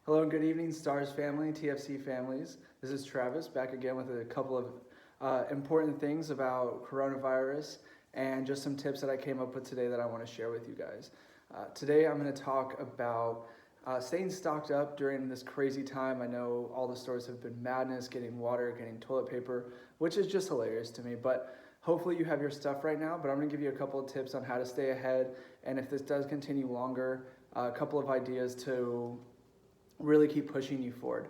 Hello and good evening, STARS family, TFC families. This is Travis back again with a couple of important things about coronavirus and just some tips that I came up with today that I want to share with you guys. Today I'm going to talk about staying stocked up during this crazy time. I know all the stores have been madness, getting water, getting toilet paper, which is just hilarious to me, but hopefully you have your stuff right now. But I'm going to give you a couple of tips on how to stay ahead, and if this does continue longer, a couple of ideas to really keep pushing you forward.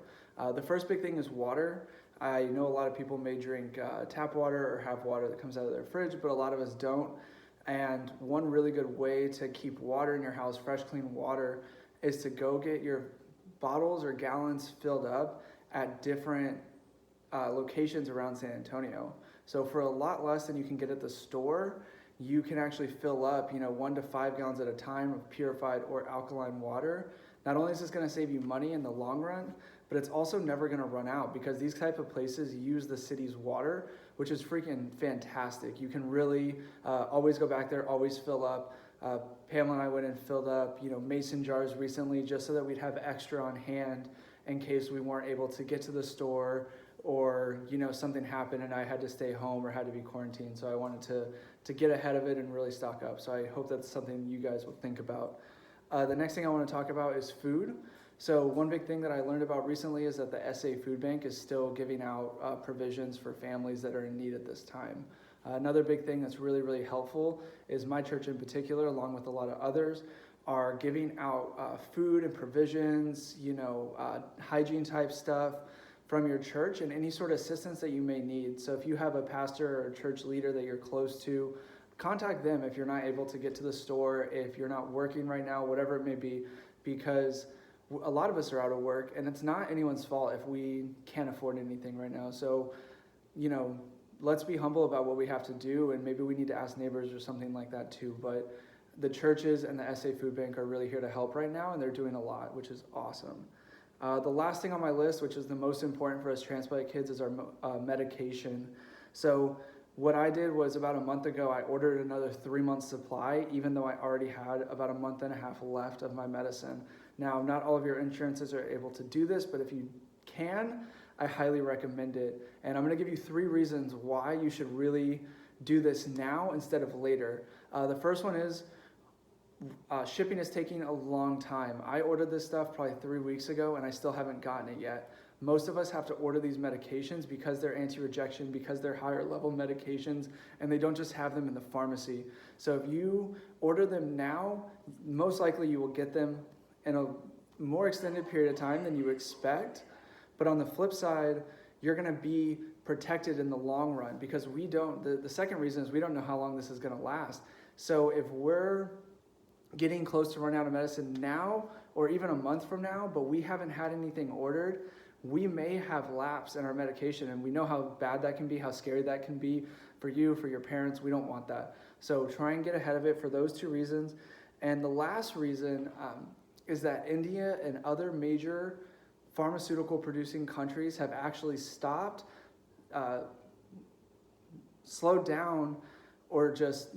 The first big thing is water. I know a lot of people may drink tap water or have water that comes out of their fridge, but a lot of us don't. And one really good way to keep water in your house, fresh, clean water, is to go get your bottles or gallons filled up at different locations around San Antonio. So for a lot less than you can get at the store, you can actually fill up, 1 to 5 gallons at a time of purified or alkaline water. Not only is this going to save you money in the long run, but it's also never going to run out because these type of places use the city's water, which is freaking fantastic. You can really always go back there, always fill up. Pamela and I went and filled up, mason jars recently just so that we'd have extra on hand in case we weren't able to get to the store or, something happened and I had to stay home or had to be quarantined. So I wanted to get ahead of it and really stock up. So I hope that's something you guys will think about. The next thing I want to talk about is food. So one big thing that I learned about recently is that the SA Food Bank is still giving out provisions for families that are in need at this time. Another big thing that's really, really helpful is my church in particular, along with a lot of others, are giving out food and provisions, hygiene type stuff from your church and any sort of assistance that you may need. So if you have a pastor or a church leader that you're close to, contact them if you're not able to get to the store, if you're not working right now, whatever it may be, because a lot of us are out of work and it's not anyone's fault if we can't afford anything right now. So, let's be humble about what we have to do, and maybe we need to ask neighbors or something like that too. But the churches and the SA Food Bank are really here to help right now, and they're doing a lot, which is awesome. The last thing on my list, which is the most important for us transplant kids, is our medication. So what I did was about a month ago, I ordered another 3 months supply, even though I already had about a month and a half left of my medicine. Now, not all of your insurances are able to do this, but if you can, I highly recommend it. And I'm gonna give you 3 reasons why you should really do this now instead of later. The first one is shipping is taking a long time. I ordered this stuff probably 3 weeks ago and I still haven't gotten it yet. Most of us have to order these medications because they're anti-rejection, because they're higher level medications, and they don't just have them in the pharmacy. So if you order them now, most likely you will get them in a more extended period of time than you expect. But on the flip side, you're gonna be protected in the long run because the second reason is we don't know how long this is gonna last. So if we're getting close to running out of medicine now, or even a month from now, but we haven't had anything ordered, we may have lapse in our medication, and we know how bad that can be, how scary that can be for you, for your parents. We don't want that. So try and get ahead of it for those 2 reasons. And the last reason is that India and other major pharmaceutical producing countries have actually stopped, slowed down, or just,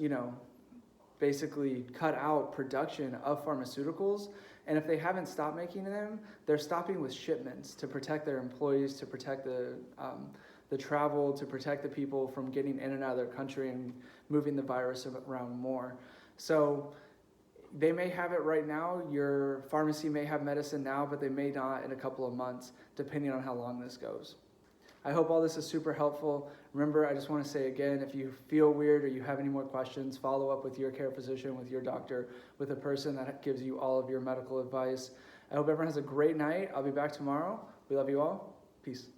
basically cut out production of pharmaceuticals. And if they haven't stopped making them, they're stopping with shipments to protect their employees, to protect the travel, to protect the people from getting in and out of their country and moving the virus around more. So they may have it right now. Your pharmacy may have medicine now, but they may not in a couple of months, depending on how long this goes. I hope all this is super helpful. Remember, I just want to say again, if you feel weird or you have any more questions, follow up with your care physician, with your doctor, with a person that gives you all of your medical advice. I hope everyone has a great night. I'll be back tomorrow. We love you all. Peace.